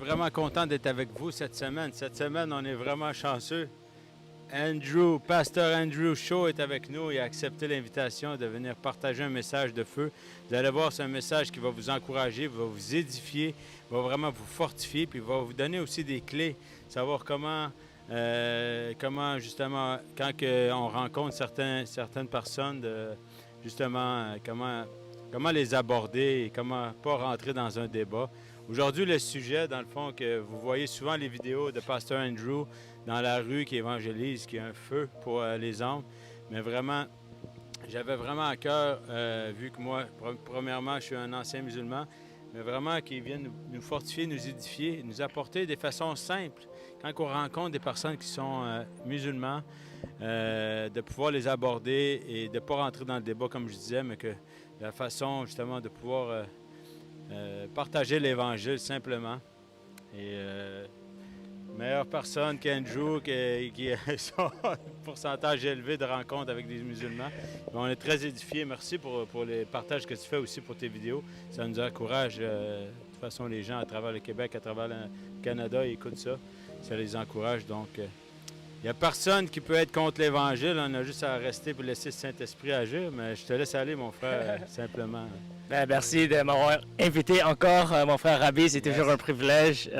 vraiment content d'être avec vous cette semaine. Cette semaine, on est vraiment chanceux. Andrew, Pasteur Andrew Shaw est avec nous et a accepté l'invitation de venir partager un message de feu. Vous allez voir, c'est un message qui va vous encourager, va vous édifier, va vraiment vous fortifier, puis va vous donner aussi des clés, savoir comment justement, quand on rencontre certaines personnes, justement, comment les aborder et comment pas rentrer dans un débat. Aujourd'hui, le sujet, dans le fond, que vous voyez souvent les vidéos de Pasteur Andrew dans la rue qui évangélise, qui a un feu pour les âmes. Mais vraiment, j'avais vraiment à cœur, vu que moi, premièrement, je suis un ancien musulman, mais vraiment qu'il vienne nous fortifier, nous édifier, nous apporter des façons simples. Quand on rencontre des personnes qui sont musulmans, de pouvoir les aborder et de ne pas rentrer dans le débat, comme je disais, mais que la façon, justement, de pouvoir partager l'Évangile simplement. Et meilleure personne qu'Andrew, qui a son pourcentage élevé de rencontres avec des musulmans. On est très édifiés. Merci pour les partages que tu fais aussi pour tes vidéos. Ça nous encourage. De toute façon, les gens à travers le Québec, à travers le Canada, ils écoutent ça. Ça les encourage. Donc, il n'y a personne qui peut être contre l'Évangile. On a juste à rester pour laisser le Saint-Esprit agir. Mais je te laisse aller, mon frère, simplement. Ben, merci de m'avoir invité encore, mon frère Rabbi. C'est toujours un privilège.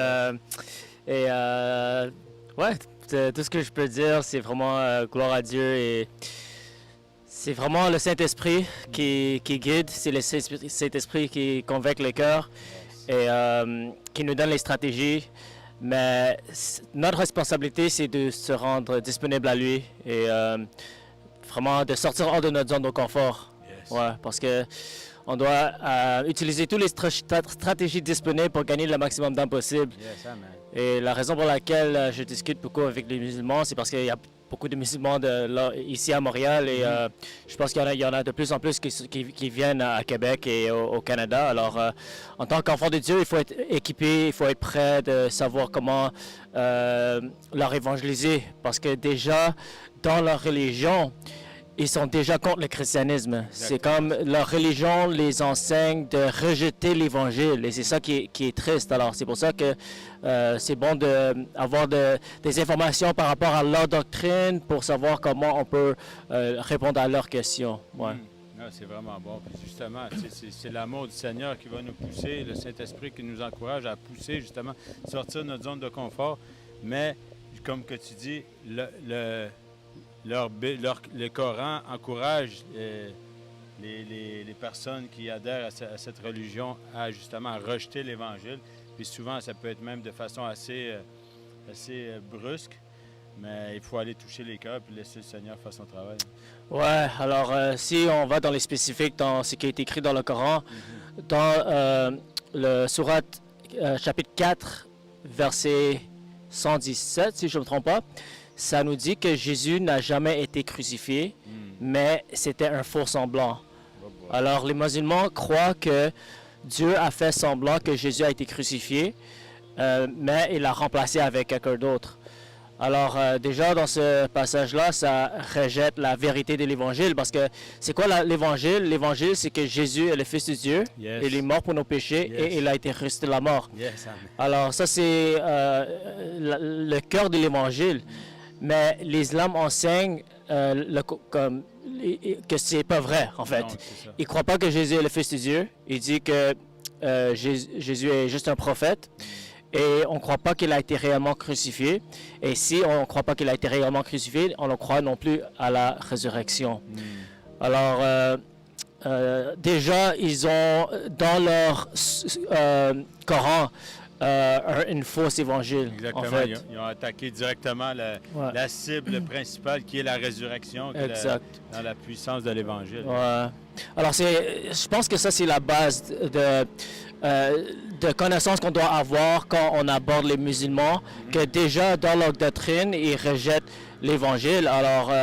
Ouais, tout ce que je peux dire, c'est vraiment gloire à Dieu. Et c'est vraiment le Saint-Esprit qui guide. C'est le Saint-Esprit qui convainc le cœur et qui nous donne les stratégies. Mais notre responsabilité, c'est de se rendre disponible à lui et vraiment de sortir hors de notre zone de confort. Yes. Ouais, parce que on doit utiliser toutes les stratégies disponibles pour gagner le maximum d'âmes possible. Yes, amen. Et la raison pour laquelle je discute beaucoup avec les musulmans, c'est parce qu'il y a beaucoup de musulmans ici à Montréal et je pense qu'il y en a de plus en plus qui viennent à Québec et au Canada. Alors, en tant qu'enfant de Dieu, il faut être équipé, il faut être prêt de savoir comment leur évangéliser. Parce que déjà, dans leur religion, ils sont déjà contre le christianisme. C'est comme leur religion les enseigne de rejeter l'Évangile et c'est ça qui est triste. Alors c'est pour ça que c'est bon d'avoir des informations par rapport à leur doctrine pour savoir comment on peut répondre à leurs questions. Ouais. C'est vraiment bon. Puis justement, c'est l'amour du Seigneur qui va nous pousser, le Saint-Esprit qui nous encourage à pousser justement, sortir de notre zone de confort. Mais comme que tu dis, le Coran encourage les personnes qui adhèrent à cette religion à justement rejeter l'Évangile. Puis souvent, ça peut être même de façon assez brusque, mais il faut aller toucher les cœurs et laisser le Seigneur faire son travail. Ouais, alors si on va dans les spécifiques, dans ce qui a été écrit dans le Coran, dans le Surat chapitre 4, verset 117, si je ne me trompe pas, ça nous dit que Jésus n'a jamais été crucifié, mais c'était un faux semblant. Alors les musulmans croient que Dieu a fait semblant que Jésus a été crucifié, mais il l'a remplacé avec quelqu'un d'autre. Alors déjà dans ce passage-là, ça rejette la vérité de l'Évangile, parce que c'est quoi l'Évangile? L'Évangile, c'est que Jésus est le Fils de Dieu, il est mort pour nos péchés et il a été ressuscité de la mort. Alors ça c'est le cœur de l'Évangile. Mais l'islam enseigne que c'est pas vrai, en fait. Il ne croit pas que Jésus est le Fils de Dieu. Il dit que Jésus est juste un prophète. Et on ne croit pas qu'il a été réellement crucifié. Et si on ne croit pas qu'il a été réellement crucifié, on ne croit non plus à la résurrection. Alors, déjà, ils ont dans leur Coran une fausse évangile. Exactement. En fait. Ils ont attaqué directement la cible principale qui est la résurrection, qui est dans la puissance de l'évangile. Ouais. Alors, je pense que ça, c'est la base de connaissances qu'on doit avoir quand on aborde les musulmans, que déjà dans leur doctrine, ils rejettent l'évangile. Alors,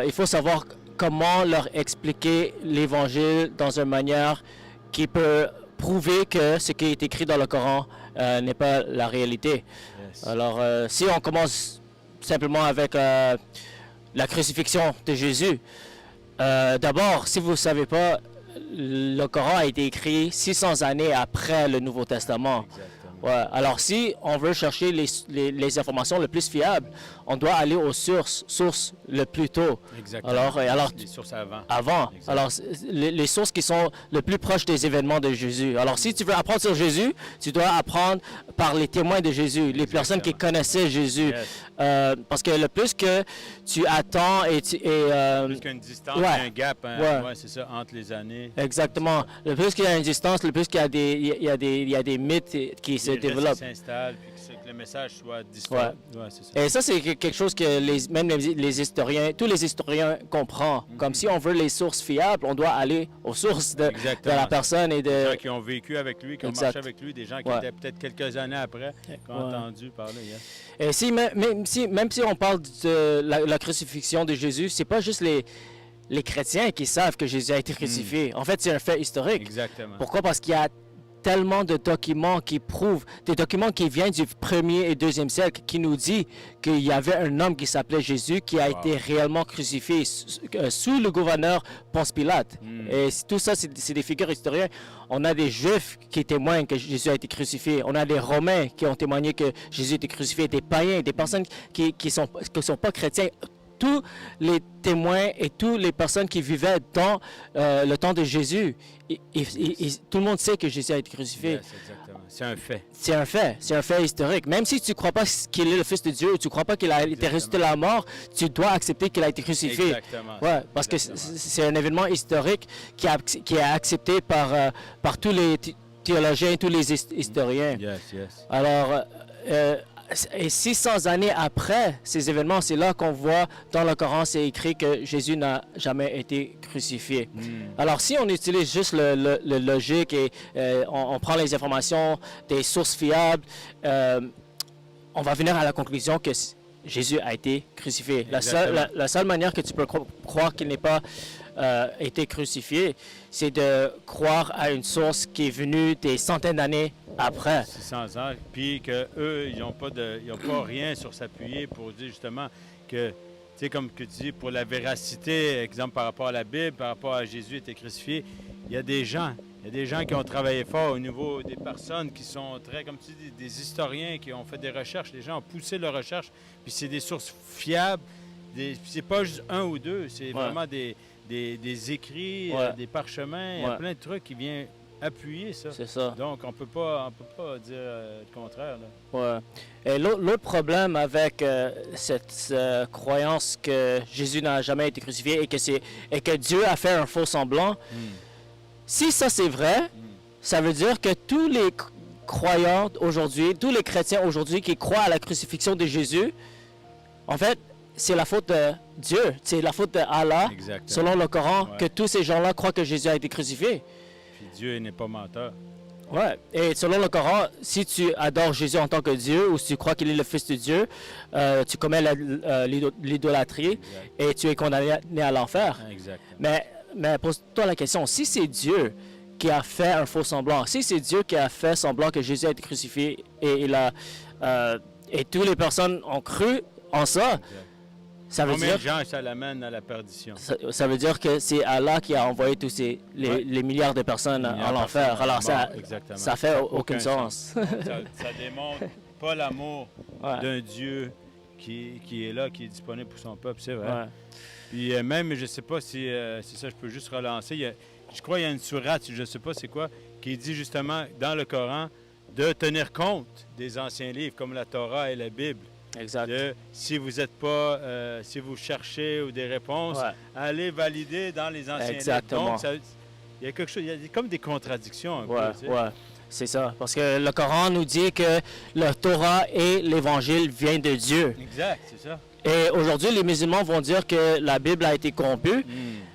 il faut savoir comment leur expliquer l'évangile dans une manière qui peut prouver que ce qui est écrit dans le Coran n'est pas la réalité. Yes. Alors, si on commence simplement avec la crucifixion de Jésus, d'abord, si vous ne savez pas, le Coran a été écrit 600 années après le Nouveau Testament. Exactement. Ouais. Alors, si on veut chercher les informations les plus fiables, on doit aller aux sources le plus tôt. Exactement. Alors les sources avant. Avant. Exact. Alors, les sources qui sont le plus proches des événements de Jésus. Alors, si tu veux apprendre sur Jésus, tu dois apprendre par les témoins de Jésus, les personnes qui connaissaient Jésus. Yes. Parce que le plus que tu attends Plus qu'une distance, ouais. un gap, hein, Ouais. ouais, c'est ça, entre les années. exactement. Le plus qu'il y a une distance, le plus qu'il y a il y a des mythes qui se Les restes développent. s'installent, puis que le message soit distant. Ouais, c'est ça. Et ça, c'est quelque chose que même les historiens, tous les historiens comprennent. Comme si on veut les sources fiables, on doit aller aux sources de la personne et Des gens de... qui ont vécu avec lui, qui ont Exact. marché avec lui, des gens qui Ouais. étaient peut-être quelques années après, qui ont Ouais. entendu parler. Yes. Et si, même si on parle de la crucifixion de Jésus, c'est pas juste les chrétiens qui savent que Jésus a été crucifié. En fait, c'est un fait historique. Exactement. Pourquoi? Parce qu'il y a tellement de documents qui prouvent, des documents qui viennent du 1er et 2e siècle, qui nous dit qu'il y avait un homme qui s'appelait Jésus qui a été réellement crucifié sous le gouverneur Ponce Pilate. Et tout ça, c'est des figures historiennes. On a des Juifs qui témoignent que Jésus a été crucifié. On a des Romains qui ont témoigné que Jésus a été crucifié. Des païens, des personnes qui sont pas chrétiens. Tous les témoins et toutes les personnes qui vivaient dans le temps de Jésus, tout le monde sait que Jésus a été crucifié. Yes, exactement. C'est un fait. C'est un fait historique. Même si tu ne crois pas qu'il est le Fils de Dieu, ou tu ne crois pas qu'il a été ressuscité de la mort, tu dois accepter qu'il a été crucifié. Exactement. Ouais, parce que c'est un événement historique qui est accepté par tous les théologiens, tous les historiens. Yes, yes. Alors, et 600 années après ces événements, c'est là qu'on voit dans le Coran, c'est écrit que Jésus n'a jamais été crucifié. Alors, si on utilise juste le logique et on prend les informations des sources fiables, on va venir à la conclusion que Jésus a été crucifié. La seule manière que tu peux croire qu'il n'est pas été crucifié, c'est de croire à une source qui est venue des centaines d'années après. 600 ans, puis qu'eux, ils n'ont pas rien sur s'appuyer pour dire justement que, tu sais, comme que tu dis, pour la véracité, exemple par rapport à la Bible, par rapport à Jésus était crucifié, il y a des gens qui ont travaillé fort au niveau des personnes qui sont très, comme tu dis, des historiens qui ont fait des recherches, les gens ont poussé leurs recherches, puis c'est des sources fiables, c'est pas juste un ou deux, c'est vraiment des écrits, des parchemins, il y a plein de trucs qui viennent appuyer ça. C'est ça. Donc, on peut pas dire le contraire. Là. Ouais. Et l'autre problème avec cette croyance que Jésus n'a jamais été crucifié et que Dieu a fait un faux semblant, si ça c'est vrai, ça veut dire que tous les croyants aujourd'hui, tous les chrétiens aujourd'hui qui croient à la crucifixion de Jésus, en fait, c'est la faute de Dieu, c'est la faute d'Allah, selon le Coran, que tous ces gens-là croient que Jésus a été crucifié. Puis Dieu n'est pas menteur. Ouais. Et selon le Coran, si tu adores Jésus en tant que Dieu ou si tu crois qu'il est le Fils de Dieu, tu commets l'idolâtrie et tu es condamné à l'enfer. Mais pose-toi la question, si c'est Dieu qui a fait un faux semblant, si c'est Dieu qui a fait semblant que Jésus a été crucifié et toutes les personnes ont cru en ça, ça veut Combien dire... de gens ça l'amène à la perdition? Ça veut dire que c'est Allah qui a envoyé tous les milliards de personnes en l'enfer. Alors ça fait aucun sens. Ça démontre pas l'amour d'un Dieu qui est là, qui est disponible pour son peuple, c'est vrai. Puis même, je sais pas si c'est ça, je peux juste relancer. Je crois qu'il y a une sourate, je sais pas c'est quoi, qui dit justement dans le Coran de tenir compte des anciens livres comme la Torah et la Bible. Exact. Si vous n'êtes pas, si vous cherchez ou des réponses, allez valider dans les anciens livres. Donc, il y a quelque chose, il y a comme des contradictions un peu. Tu sais. C'est ça. Parce que le Coran nous dit que la Torah et l'Évangile viennent de Dieu. Exact, c'est ça. Et aujourd'hui, les musulmans vont dire que la Bible a été corrompue.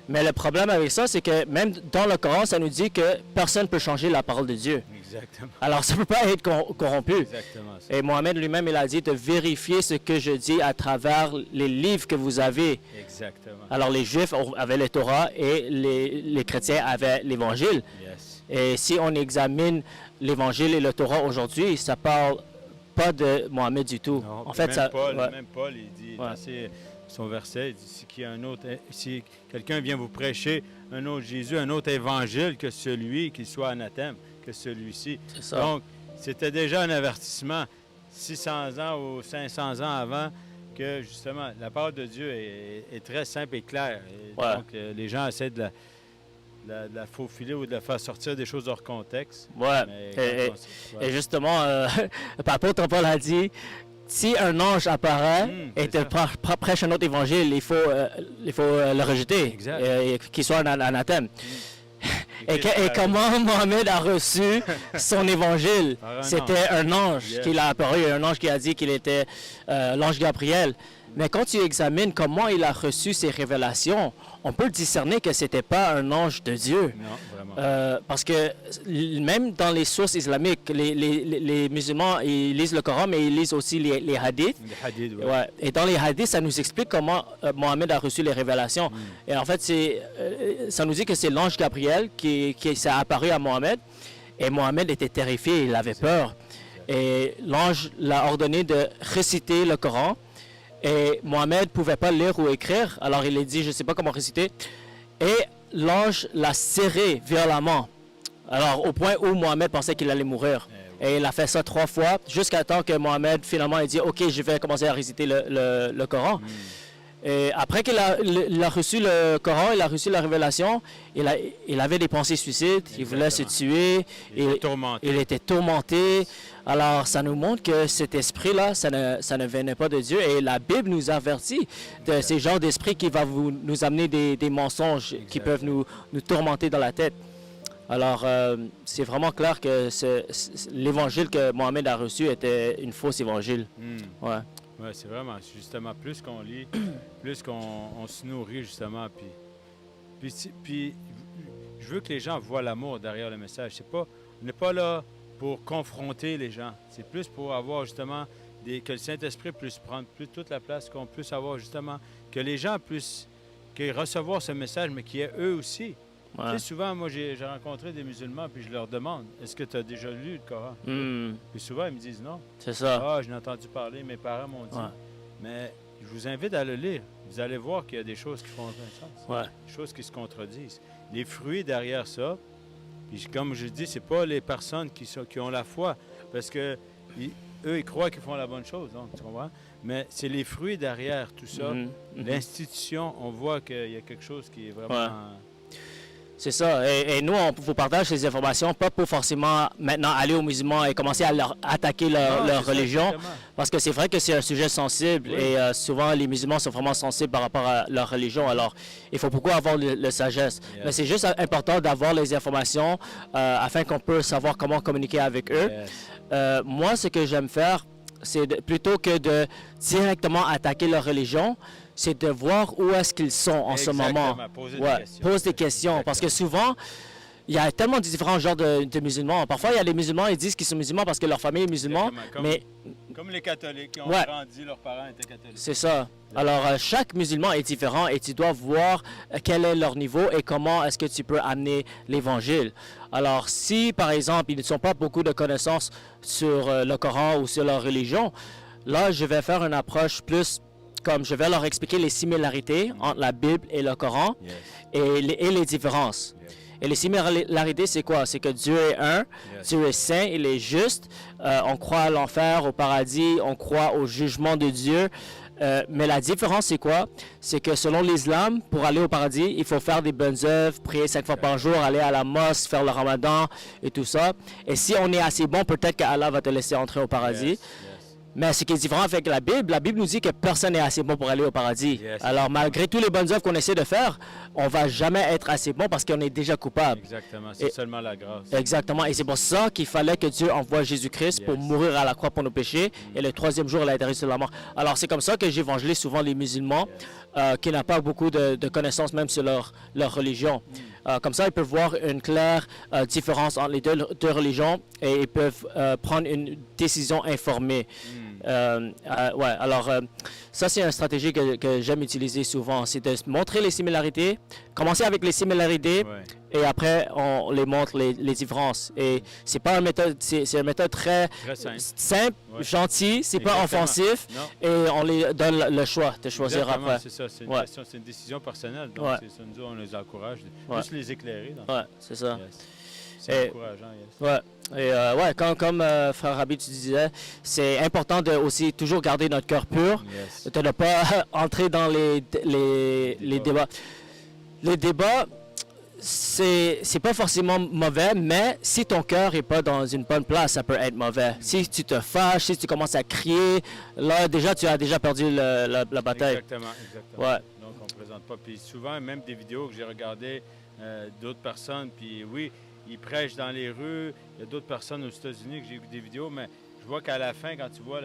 Mais le problème avec ça, c'est que même dans le Coran, ça nous dit que personne ne peut changer la parole de Dieu. Exactement. Alors, ça ne peut pas être corrompu. Exactement ça. Et Mohamed lui-même, il a dit de vérifier ce que je dis à travers les livres que vous avez. Exactement. Alors, les Juifs avaient le Torah et les chrétiens avaient l'Évangile. Yes. Et si on examine l'Évangile et le Torah aujourd'hui, ça parle pas de Mohamed du tout. Non, en fait, même Paul, il dit dans son verset, il dit si quelqu'un vient vous prêcher un autre Jésus, un autre évangile que celui qui soit anathème, que celui-ci. C'est ça. Donc, c'était déjà un avertissement 600 ans ou 500 ans avant que, justement, la parole de Dieu est très simple et claire. Et Ouais. donc, les gens essaient de la faufiler ou de la faire sortir des choses hors contexte. Ouais. Mais Et, quand on- ouais. et justement, l'apôtre Paul a dit, si un ange apparaît et c'est te ça. prêche un autre évangile, il faut le rejeter, Exact. et qu'il soit un anathème. Et, Christ et a- comment Mohamed a reçu son évangile? Par un C'était un ange Yes. qui l'a apparu, un ange qui a dit qu'il était l'ange Gabriel. Mais quand tu examines comment il a reçu ces révélations, on peut discerner que ce n'était pas un ange de Dieu. Non, vraiment. Parce que même dans les sources islamiques, les musulmans, ils lisent le Coran, mais ils lisent aussi les hadiths. Les hadiths, ouais. Ouais. Et dans les hadiths, ça nous explique comment Mohamed a reçu les révélations. Et en fait, ça nous dit que c'est l'ange Gabriel qui s'est apparu à Mohamed. Et Mohamed était terrifié, il avait peur. Et l'ange l'a ordonné de réciter le Coran. Et Mohamed ne pouvait pas lire ou écrire, alors il a dit, je ne sais pas comment réciter. Et l'ange l'a serré violemment. Alors, au point où Mohamed pensait qu'il allait mourir. Et il a fait ça 3 fois, jusqu'à temps que Mohamed, finalement, a dit, OK, je vais commencer à réciter le Coran. Et après il a reçu le Coran, il a reçu la révélation, il avait des pensées suicides, il voulait se tuer, Il était tourmenté. il était tourmenté. Alors, ça nous montre que cet esprit-là, ça ne venait pas de Dieu. Et la Bible nous avertit de ces genres d'esprit qui va nous amener des mensonges qui peuvent nous tourmenter dans la tête. Alors, c'est vraiment clair que l'évangile que Mohamed a reçu était une fausse évangile. Ouais. Oui, c'est vraiment, justement, plus qu'on lit, plus qu'on se nourrit, justement. Puis, je veux que les gens voient l'amour derrière le message. On n'est pas là pour confronter les gens. C'est plus pour avoir, justement, que le Saint-Esprit puisse prendre toute la place, qu'on puisse avoir, justement, que les gens puissent recevoir ce message, mais qui est eux aussi. Ouais. Tu sais, souvent, moi, j'ai rencontré des musulmans, puis je leur demande, est-ce que tu as déjà lu le Coran? Puis souvent, ils me disent non. C'est ça. Ah, je n'ai entendu parler, mes parents m'ont dit. Ouais. Mais je vous invite à le lire. Vous allez voir qu'il y a des choses qui font aucun sens. Ouais. Des choses qui se contredisent. Les fruits derrière ça, puis comme je dis, c'est pas les personnes qui ont la foi, parce que eux, ils croient qu'ils font la bonne chose, donc, tu comprends? Mais c'est les fruits derrière tout ça. L'institution, on voit qu'il y a quelque chose qui est vraiment... Ouais. C'est ça. Et nous, on vous partage ces informations, pas pour forcément maintenant aller aux musulmans et commencer à leur attaquer leur Non, c'est ça, religion, exactement. parce que c'est vrai que c'est un sujet sensible Oui. et souvent les musulmans sont vraiment sensibles par rapport à leur religion. Alors, il faut beaucoup avoir le sagesse. Yes. Mais c'est juste important d'avoir les informations afin qu'on puisse savoir comment communiquer avec eux. Yes. Moi, ce que j'aime faire, c'est plutôt que de directement attaquer leur religion, c'est de voir où est-ce qu'ils sont en ce moment. Exactement. Poser des Ouais, questions. pose des questions. Parce que souvent, il y a tellement de différents genres de musulmans. Parfois, il y a des musulmans, ils disent qu'ils sont musulmans parce que leur famille est musulmane. Exactement. Mais Comme les catholiques qui ont Ouais. grandi, leurs parents étaient catholiques. c'est ça. Alors, chaque musulman est différent et tu dois voir quel est leur niveau et comment est-ce que tu peux amener l'évangile. Alors, si, par exemple, ils n'ont pas beaucoup de connaissances sur le Coran ou sur leur religion, là, je vais faire une approche plus comme je vais leur expliquer les similarités entre la Bible et le Coran Yes. et les différences. Yes. Et les similarités, c'est quoi? C'est que Dieu est un, Yes. Dieu est saint, il est juste. On croit à l'enfer, au paradis, on croit au jugement de Dieu. Mais la différence, c'est quoi? C'est que selon l'islam, pour aller au paradis, il faut faire des bonnes œuvres, prier 5 fois par jour, aller à la mosquée, faire le ramadan et tout ça. Et si on est assez bon, peut-être qu'Allah va te laisser entrer au paradis. Yes. Mais ce qui est différent avec la Bible nous dit que personne n'est assez bon pour aller au paradis. Yes. Alors, malgré toutes les bonnes œuvres qu'on essaie de faire, on va jamais être assez bon parce qu'on est déjà coupable. Exactement. C'est Et- seulement la grâce. Exactement. Et c'est pour ça qu'il fallait que Dieu envoie Jésus-Christ pour Yes. mourir à la croix pour nos péchés. Et le 3e jour, il a été ressuscité de la mort. Alors, c'est comme ça que j'évangélise souvent les musulmans qui n'ont pas beaucoup de connaissances même sur leur religion. Comme ça, ils peuvent voir une claire différence entre les deux religions et ils peuvent prendre une décision informée. Ouais, alors ça c'est une stratégie que j'aime utiliser souvent, c'est de montrer les similarités, commencer avec les similarités Ouais. et après on les montre les différences. Et c'est pas une méthode, c'est une méthode très Très simple. simple, Ouais. gentille, c'est pas Exactement. offensif Non. et on les donne le choix de choisir Exactement, après. c'est ça. C'est une Ouais. question, c'est une décision personnelle. Donc, Ouais. c'est ça, nous, on les encourage. Ouais. Juste les éclairer. Dans Ouais, c'est ça. Yes. c'est encourageant. Yes. Ouais. Et ouais, comme Frère Rabbi, tu disais, c'est important de aussi toujours garder notre cœur pur, Yes. de ne pas entrer dans les débats. Les débats, c'est pas forcément mauvais, mais si ton cœur est pas dans une bonne place, ça peut être mauvais. Si tu te fâches, si tu commences à crier, là déjà tu as déjà perdu la bataille. Exactement. Ouais. Donc on ne présente pas. Puis souvent, même des vidéos que j'ai regardées d'autres personnes, puis oui, ils prêchent dans les rues. Il y a d'autres personnes aux États-Unis que j'ai vu des vidéos, mais je vois qu'à la fin, quand tu vois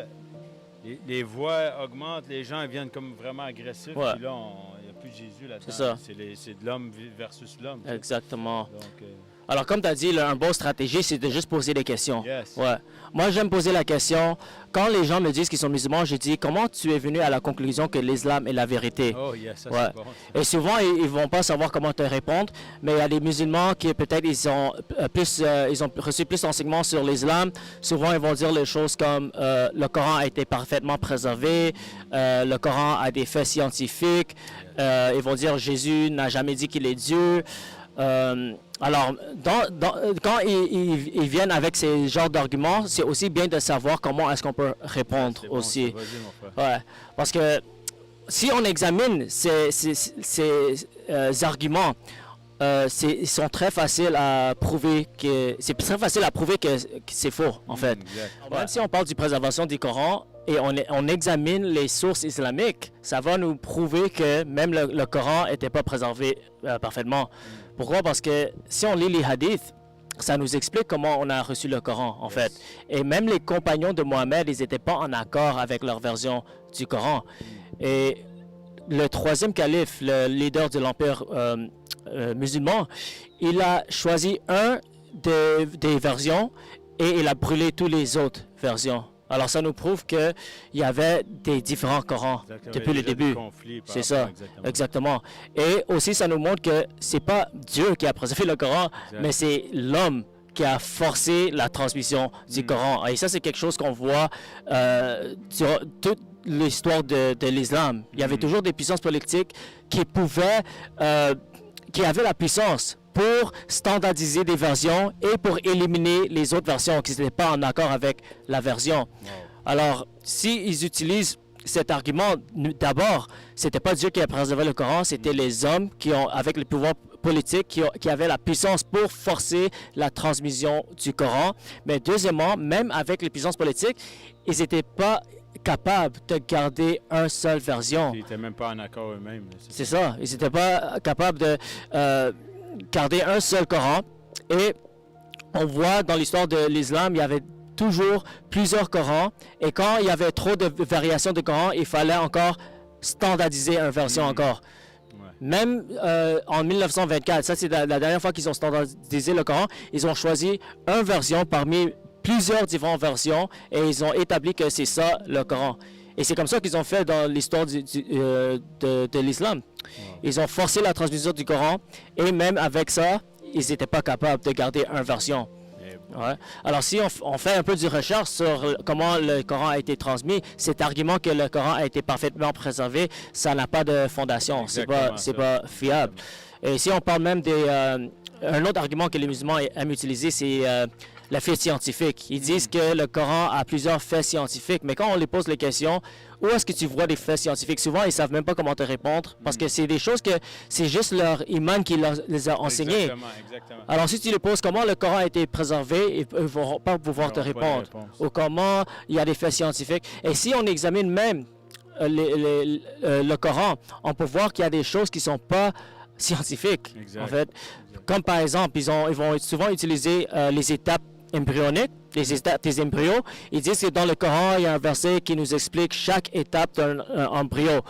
les voix augmentent, les gens viennent comme vraiment agressifs. Ouais. Puis là, il n'y a plus de Jésus là-dedans. C'est ça. C'est de l'homme versus l'homme. Exactement. Donc, Alors, comme tu as dit, un bon stratégie, c'est de juste poser des questions. yes. Ouais. Moi, j'aime poser la question. Quand les gens me disent qu'ils sont musulmans, je dis comment tu es venu à la conclusion que l'islam est la vérité. Oh, yes, ça Ouais. c'est bon. Et souvent, ils vont pas savoir comment te répondre, mais il y a des musulmans qui peut-être ils ont reçu plus d'enseignements sur l'islam. Souvent, ils vont dire les choses comme le Coran a été parfaitement préservé, le Coran a des faits scientifiques. Ils vont dire Jésus n'a jamais dit qu'il est Dieu. Alors, quand ils viennent avec ces genres d'arguments, c'est aussi bien de savoir comment est-ce qu'on peut répondre C'est bon, aussi. ça. Vas-y, mon frère. Ouais, parce que si on examine ces arguments, ils sont très faciles à prouver que c'est faux en fait. Exact. Même si on parle de préservation du Coran et on examine les sources islamiques, ça va nous prouver que même le Coran n'était pas préservé parfaitement. Pourquoi? Parce que si on lit les hadiths, ça nous explique comment on a reçu le Coran, en fait. Et même les compagnons de Mohammed, ils n'étaient pas en accord avec leur version du Coran. Et le troisième calife, le leader de l'empire musulman, il a choisi des versions et il a brûlé toutes les autres versions. Alors ça nous prouve qu'il y avait des différents Corans depuis le début. C'est ça, exactement. Et aussi ça nous montre que c'est pas Dieu qui a préservé le Coran, mais c'est l'homme qui a forcé la transmission du Coran. Et ça c'est quelque chose qu'on voit sur toute l'histoire de l'islam. Il y avait toujours des puissances politiques qui avaient la puissance pour standardiser des versions et pour éliminer les autres versions qui n'étaient pas en accord avec la version. Alors, s'ils utilisent cet argument, d'abord, c'était pas Dieu qui a préservé le Coran, c'était les hommes qui ont, avec le pouvoir politique, qui avaient la puissance pour forcer la transmission du Coran. Mais deuxièmement, même avec les puissances politiques, ils n'étaient pas capables de garder une seule version. Ils n'étaient même pas en accord eux-mêmes. C'est ça. Ils n'étaient pas capables de garder un seul Coran. Et on voit dans l'histoire de l'islam, il y avait toujours plusieurs Corans. Et quand il y avait trop de variations de Coran, il fallait encore standardiser une version encore. Même en 1924, ça c'est la dernière fois qu'ils ont standardisé le Coran, ils ont choisi une version parmi plusieurs différentes versions et ils ont établi que c'est ça le Coran. Et c'est comme ça qu'ils ont fait dans l'histoire de l'islam. Ils ont forcé la transmission du Coran et même avec ça, ils n'étaient pas capables de garder une version. Ouais. Alors si on fait un peu de recherche sur comment le Coran a été transmis, cet argument que le Coran a été parfaitement préservé, ça n'a pas de fondation, c'est pas fiable. Et si on parle même un autre argument que les musulmans aiment utiliser, c'est le fait scientifique. Ils disent que le Coran a plusieurs faits scientifiques, mais quand on les pose les questions, où est-ce que tu vois des faits scientifiques? Souvent, ils ne savent même pas comment te répondre, parce que c'est des choses que c'est juste leur imam qui les a enseignées. Exactement. Alors, si tu les poses comment le Coran a été préservé, ils ne vont pas pouvoir te répondre. Ou comment il y a des faits scientifiques. Et si on examine même le Coran, on peut voir qu'il y a des choses qui ne sont pas scientifiques, en fait. Comme par exemple, ils vont souvent utiliser les étapes embryoniques, les étapes des embryos. Ils disent que dans le Coran, il y a un verset qui nous explique chaque étape d'un embryo.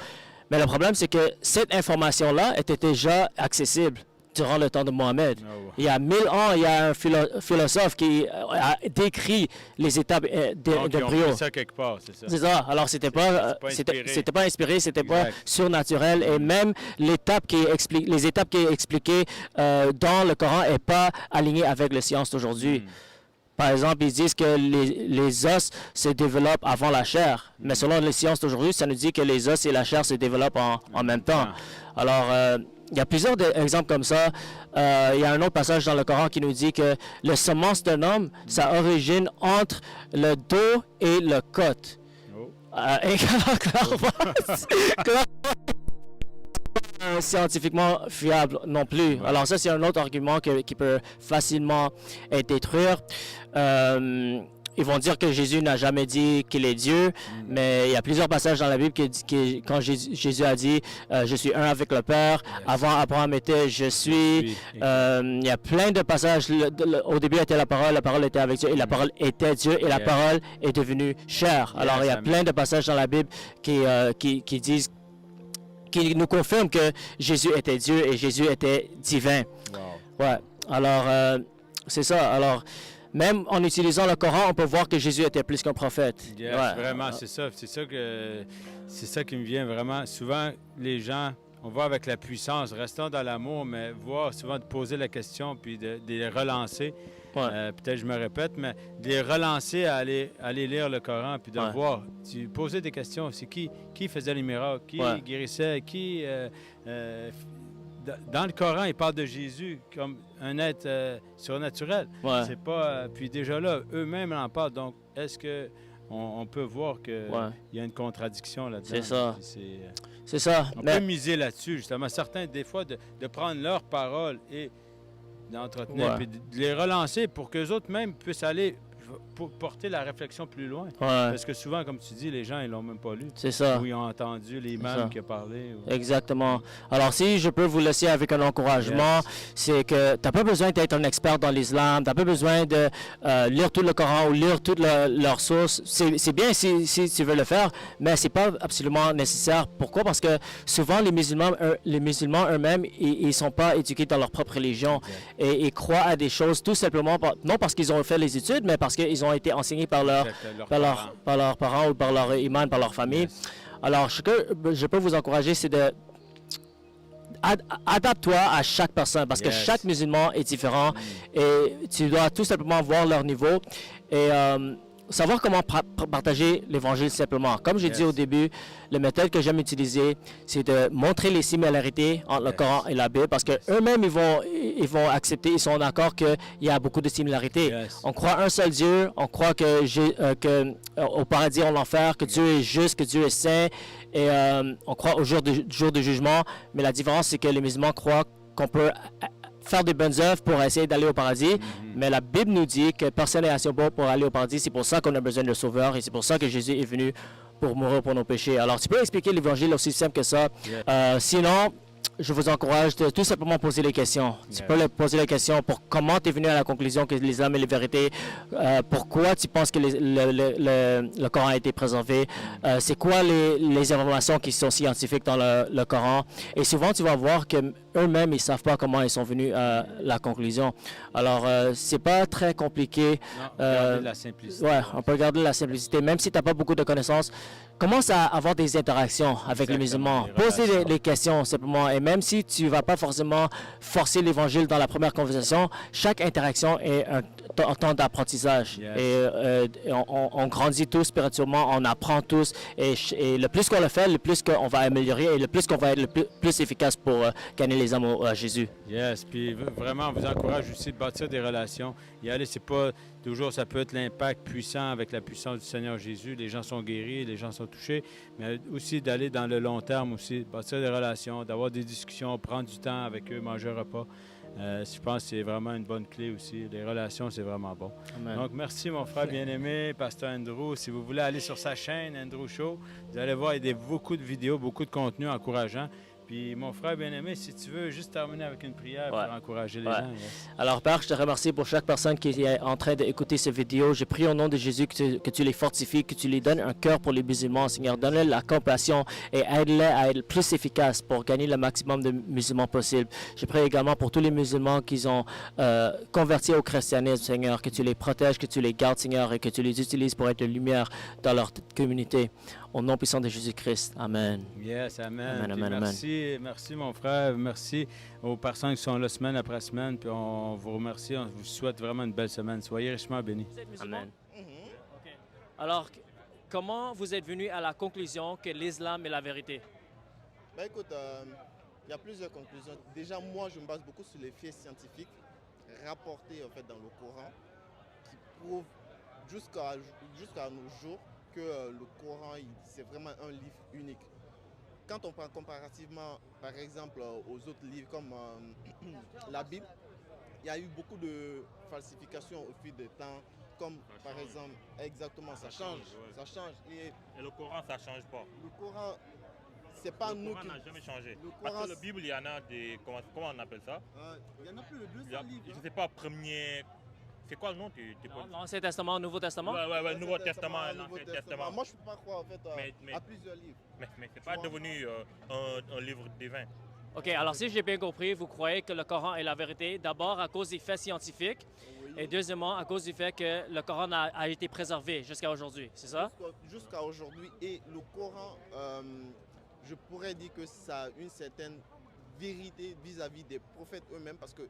Mais le problème, c'est que cette information-là était déjà accessible durant le temps de Mohammed. Il y a 1000 ans, il y a un philosophe qui a décrit les étapes d'embryo. Donc, ça quelque part, c'est ça. C'est ça. Alors, c'était pas inspiré, c'était pas surnaturel. Et même les étapes qui est expliquées dans le Coran n'est pas alignées avec les sciences d'aujourd'hui. Par exemple, ils disent que les os se développent avant la chair. Mais selon les sciences d'aujourd'hui, ça nous dit que les os et la chair se développent en même temps. Alors, il y a plusieurs exemples comme ça. Il y a un autre passage dans le Coran qui nous dit que le semence d'un homme, ça origine entre le dos et le côte. Oh. Et clairement, scientifiquement fiable non plus. Ouais. Alors ça, c'est un autre argument qui peut facilement être détruire. Ils vont dire que Jésus n'a jamais dit qu'il est Dieu, mais il y a plusieurs passages dans la Bible quand Jésus a dit je suis un avec le Père, avant Abraham était je suis. Il y a plein de passages. Au début était la parole était avec Dieu, et la parole était Dieu, et la parole est devenue chair. Alors il y a plein de passages dans la Bible qui disent, qui nous confirment que Jésus était Dieu et Jésus était divin. Wow. Ouais. Alors c'est ça. Alors même en utilisant le Coran, on peut voir que Jésus était plus qu'un prophète. Yes, vraiment, c'est ça. C'est ça qui me vient vraiment. Souvent, les gens, on va avec la puissance, restons dans l'amour, mais voir souvent de poser la question puis de les relancer. Ouais. Peut-être je me répète, mais de les relancer à aller lire le Coran puis de voir. Tu posais des questions. C'est qui faisait les miracles, qui guérissait, qui dans le Coran, il parle de Jésus comme un être surnaturel. Ouais. C'est pas. Puis déjà là, eux-mêmes en parlent. Donc, est-ce que on peut voir qu'il y a une contradiction là-dedans? C'est ça. Puis c'est ça. On peut miser là-dessus, justement. Certains, des fois, de prendre leurs paroles et d'entretenir, puis de les relancer pour qu'eux autres même puissent aller pour porter la réflexion plus loin. Parce que souvent, comme tu dis, les gens, ils l'ont même pas lu. C'est ça. Ou ils ont entendu l'imam qui a parlé. Ou... Exactement. Alors, si je peux vous laisser avec un encouragement, c'est que tu n'as pas besoin d'être un expert dans l'islam, tu n'as pas besoin de lire tout le Coran ou lire toutes leurs sources. C'est bien si tu veux le faire, mais c'est pas absolument nécessaire. Pourquoi? Parce que souvent, les musulmans eux-mêmes, ils ne sont pas éduqués dans leur propre religion et ils croient à des choses tout simplement, non parce qu'ils ont fait les études, mais parce qu'ils ont été enseignés par leurs parents ou par leur imam, par leur famille. Alors, ce que je peux vous encourager, c'est de adapte-toi à chaque personne parce que chaque musulman est différent et tu dois tout simplement voir leur niveau et savoir comment partager l'évangile simplement. Comme j'ai dit au début, la méthode que j'aime utiliser, c'est de montrer les similarités entre le Coran et la Bible parce qu'eux-mêmes, ils vont accepter, ils sont d'accord qu'il y a beaucoup de similarités. On croit un seul Dieu, on croit que au paradis, en l'enfer, que Dieu est juste, que Dieu est saint et on croit au jour de jugement. Mais la différence, c'est que les musulmans croient qu'on peut faire des bonnes œuvres pour essayer d'aller au paradis, mais la Bible nous dit que personne n'est assez bon pour aller au paradis. C'est pour ça qu'on a besoin de sauveur et c'est pour ça que Jésus est venu pour mourir pour nos péchés. Alors, tu peux expliquer l'évangile aussi simple que ça. Sinon, je vous encourage de tout simplement poser les questions. Tu peux poser les questions pour comment tu es venu à la conclusion que l'islam est la vérité, pourquoi tu penses que le Coran a été préservé, c'est quoi les informations qui sont scientifiques dans le Coran. Et souvent, tu vas voir qu'eux-mêmes, ils ne savent pas comment ils sont venus à la conclusion. Alors, c'est pas très compliqué. Non, garder la simplicité. Ouais, on peut garder la simplicité. Même si tu n'as pas beaucoup de connaissances, commence à avoir des interactions avec les musulmans. Posez les questions simplement. Et même si tu ne vas pas forcément forcer l'évangile dans la première conversation, chaque interaction est un temps d'apprentissage. Et on grandit tous spirituellement, on apprend tous. Et le plus qu'on le fait, le plus qu'on va améliorer et le plus qu'on va être le plus efficace pour gagner les âmes à Jésus. Yes, puis vraiment, on vous encourage aussi de bâtir des relations. Y aller, c'est pas toujours, ça peut être l'impact puissant avec la puissance du Seigneur Jésus. Les gens sont guéris, les gens sont touchés, mais aussi d'aller dans le long terme aussi, bâtir des relations, d'avoir des discussions, prendre du temps avec eux, manger un repas. Je pense que c'est vraiment une bonne clé aussi. Les relations, c'est vraiment bon. Amen. Donc, merci mon frère bien-aimé, Pasteur Andrew. Si vous voulez aller sur sa chaîne, Andrew Show, vous allez voir, il y a beaucoup de vidéos, beaucoup de contenu encourageant. Puis, mon frère bien-aimé, si tu veux juste terminer avec une prière pour encourager les gens. Alors, Père, je te remercie pour chaque personne qui est en train d'écouter cette vidéo. Je prie au nom de Jésus que tu les fortifies, que tu les donnes un cœur pour les musulmans, Seigneur. Donne-leur la compassion et aide-les à être plus efficaces pour gagner le maximum de musulmans possible. Je prie également pour tous les musulmans qui ont converti au christianisme, Seigneur, que tu les protèges, que tu les gardes, Seigneur, et que tu les utilises pour être de lumière dans leur communauté. Au nom puissant de Jésus-Christ. Amen. Yes, amen. Amen, amen, merci mon frère. Merci aux personnes qui sont là semaine après semaine. Puis on vous remercie. On vous souhaite vraiment une belle semaine. Soyez richement bénis. Amen. Okay. Alors, comment vous êtes venu à la conclusion que l'islam est la vérité? Ben écoute, Il y a plusieurs conclusions. Déjà, moi, je me base beaucoup sur les faits scientifiques rapportés en fait dans le Coran qui prouvent jusqu'à nos jours que le Coran, c'est vraiment un livre unique. Quand on prend comparativement, par exemple, aux autres livres comme la Bible, il y a eu beaucoup de falsifications au fil du temps, comme par exemple, exactement, ça change, ouais. ça change. Et Et le Coran, ça ne change pas. le Coran, c'est pas nous Le Coran qui... n'a jamais changé. Le Parce Coran, que la Bible, il y en a des... Comment on appelle ça? il y en a plus de 200 Il y a- livres. Je hein. ne sais pas, premier... C'est quoi le nom? Tu peux... L'Ancien Testament, Nouveau Testament? Ouais, Nouveau Testament, Nouveau l'Ancien Testament. Moi, je ne peux pas croire en fait Mais- à plusieurs livres. Mais ce n'est pas devenu un livre divin. OK, alors si j'ai bien compris, vous croyez que le Coran est la vérité, d'abord à cause des faits scientifiques, Oui. et deuxièmement à cause du fait que le Coran a été préservé jusqu'à aujourd'hui, c'est ça? Jusqu'à aujourd'hui. Et le Coran, je pourrais dire que ça a une certaine vérité vis-à-vis des prophètes eux-mêmes, parce que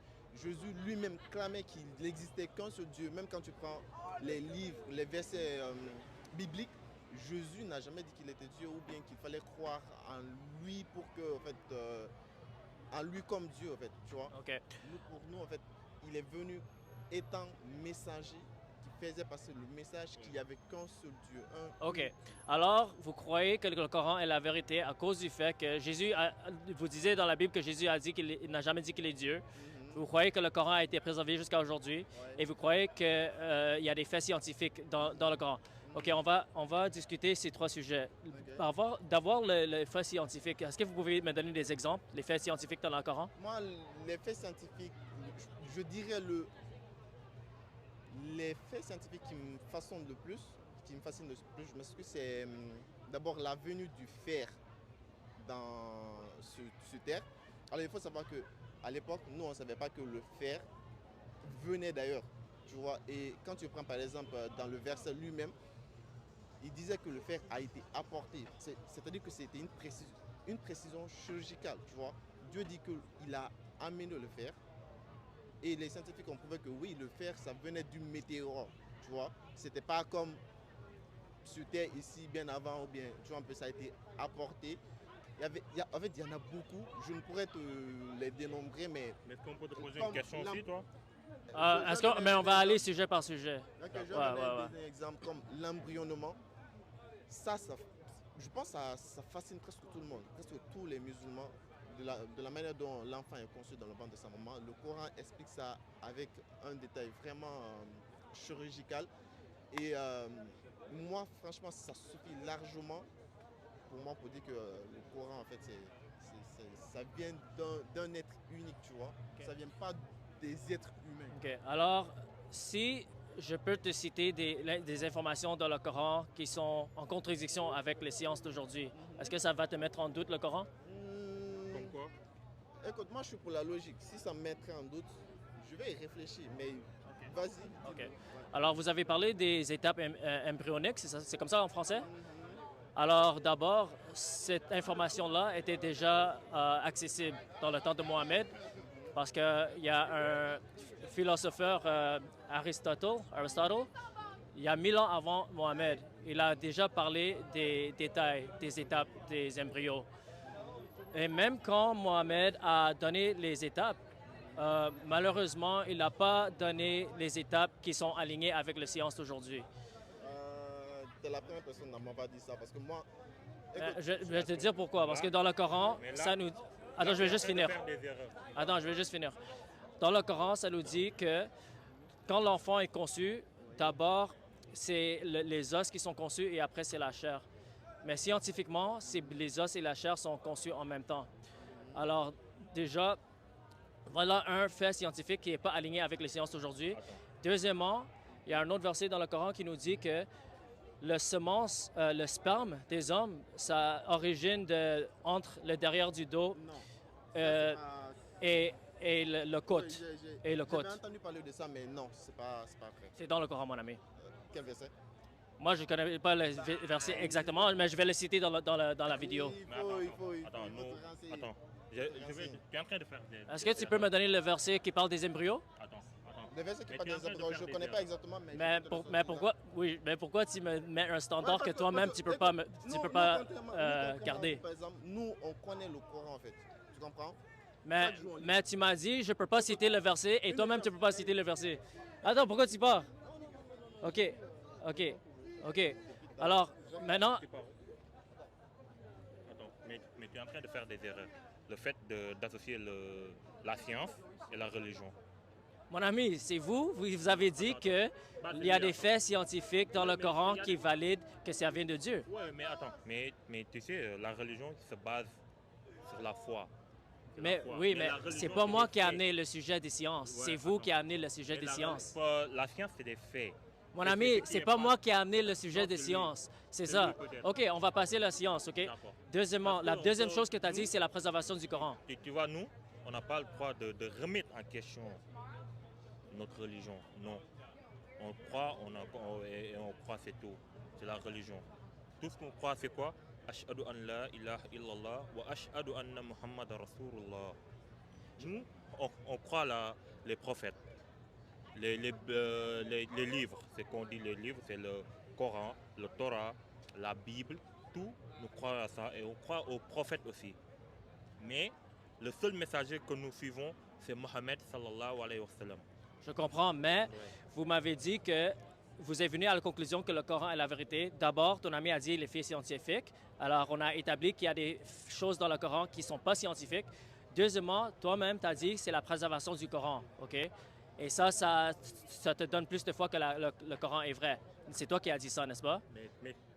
Jésus lui-même clamait qu'il n'existait qu'un seul Dieu. Même quand tu prends les livres, les versets bibliques, Jésus n'a jamais dit qu'il était Dieu ou bien qu'il fallait croire en lui pour que, en fait, en lui comme Dieu, en fait, tu vois. OK. Pour nous, en fait, il est venu étant messager qui faisait passer le message qu'il n'y avait qu'un seul Dieu. OK. Alors, vous croyez que le Coran est la vérité à cause du fait que Jésus, vous disiez dans la Bible que Jésus a dit qu'il n'a jamais dit qu'il est Dieu. Vous croyez que le Coran a été préservé jusqu'à aujourd'hui et vous croyez qu'il y a des faits scientifiques dans le Coran. OK, on va discuter ces trois sujets. D'avoir le fait scientifique, est-ce que vous pouvez me donner des exemples, les faits scientifiques dans le Coran? Moi, les faits scientifiques, je dirais les faits scientifiques qui me fascinent le plus, je m'excuse, c'est d'abord la venue du fer sur Terre. Alors il faut savoir qu'à l'époque, nous on ne savait pas que le fer venait d'ailleurs, tu vois. Et quand tu prends par exemple dans le verset lui-même, il disait que le fer a été apporté, c'est-à-dire que c'était une précision chirurgicale, tu vois. Dieu dit qu'il a amené le fer. Et les scientifiques ont prouvé que oui, le fer, ça venait du météore, tu vois. C'était pas comme sur Terre ici, bien avant, ou bien, tu vois, un peu, ça a été apporté. En fait, il y en a beaucoup. Je ne pourrais te les dénombrer, mais... Mais est-ce qu'on peut te poser une question aussi, toi? Mais on va aller sujet par sujet. Okay, je vais donner un exemple comme l'embryonnement. Je pense que ça fascine presque tout le monde, presque tous les musulmans. De la manière dont l'enfant est conçu dans le ventre de sa maman. Le Coran explique ça avec un détail vraiment chirurgical. Et moi, franchement, ça suffit largement pour moi pour dire que le Coran, en fait, ça vient d'un être unique, tu vois. Okay. Ça ne vient pas des êtres humains. OK. Alors, si je peux te citer des informations dans le Coran qui sont en contradiction avec les sciences d'aujourd'hui, est-ce que ça va te mettre en doute, le Coran? Quoi? Écoute, moi je suis pour la logique. Si ça me mettrait en doute, je vais y réfléchir. Mais vas-y. OK. Alors, vous avez parlé des étapes embryoniques, c'est comme ça en français? Alors, d'abord, cette information-là était déjà accessible dans le temps de Mohammed parce qu'il y a un philosopheur, Aristote, il y a 1000 ans avant Mohammed, il a déjà parlé des détails, des étapes des embryos. Et même quand Mohammed a donné les étapes, malheureusement, il n'a pas donné les étapes qui sont alignées avec les sciences d'aujourd'hui. Tu es la première personne à m'avoir dit ça, parce que moi... Écoute, je vais te dire pourquoi. Parce que dans le Coran, ça nous... Attends, je vais juste finir. Attends, je vais juste finir. Dans le Coran, ça nous dit que quand l'enfant est conçu, d'abord, c'est les os qui sont conçus et après, c'est la chair. Mais scientifiquement, les os et la chair sont conçus en même temps. Alors, déjà, voilà un fait scientifique qui n'est pas aligné avec les sciences d'aujourd'hui. Deuxièmement, il y a un autre verset dans le Coran qui nous dit que le sperme des hommes, ça origine entre le derrière du dos et le côte. J'ai entendu parler de ça, mais non, c'est pas vrai. C'est dans le Coran, mon ami. Quel verset? Moi, je ne connais pas le verset exactement, mais je vais le citer dans la vidéo. Attends, tu es en train de faire des... Est-ce que tu peux me donner le verset qui parle des embryos? Attends. Le verset qui parle des embryos, je ne connais pas exactement, mais pourquoi tu me mets un standard que toi-même, tu ne peux pas garder? Par exemple, nous, on connaît le Coran, en fait. Tu comprends? Mais tu m'as dit, je ne peux pas citer le verset, et toi-même, tu ne peux pas citer le verset. Attends, pourquoi tu pars? OK. Alors, maintenant... Attends, mais tu es en train de faire des erreurs. Le fait d'associer la science et la religion. Mon ami, c'est vous avez dit qu'il y a des faits scientifiques dans le Coran qui valident que ça vient de Dieu. Oui, mais attends, mais tu sais, la religion se base sur la foi. Mais c'est pas moi qui ai amené le sujet des sciences. C'est vous qui avez amené le sujet des sciences. La science, c'est des faits. Mon ami, c'est pas moi qui ai amené le sujet des sciences. C'est ça. OK, on va passer à la science, OK? Deuxièmement, la deuxième chose que tu as dit, c'est la préservation du Coran. Et tu vois, nous, on n'a pas le droit de remettre en question notre religion. Non. On croit, on croit, c'est tout. C'est la religion. Tout ce qu'on croit, c'est quoi? Ashhadu an la ilaha illallah wa ashhadu anna Muhammad Rasulullah. Nous, on croit les prophètes. Les livres, c'est qu'on dit les livres, c'est le Coran, le Torah, la Bible, tout, nous croyons à ça et on croit aux prophètes aussi. Mais le seul messager que nous suivons, c'est Mohammed sallallahu alayhi wa sallam. Je comprends, mais vous m'avez dit que vous êtes venu à la conclusion que le Coran est la vérité. D'abord, ton ami a dit les faits scientifiques. Alors, on a établi qu'il y a des choses dans le Coran qui ne sont pas scientifiques. Deuxièmement, toi-même, tu as dit que c'est la préservation du Coran, OK? Et ça te donne plus de foi que le Coran est vrai. C'est toi qui as dit ça, n'est-ce pas?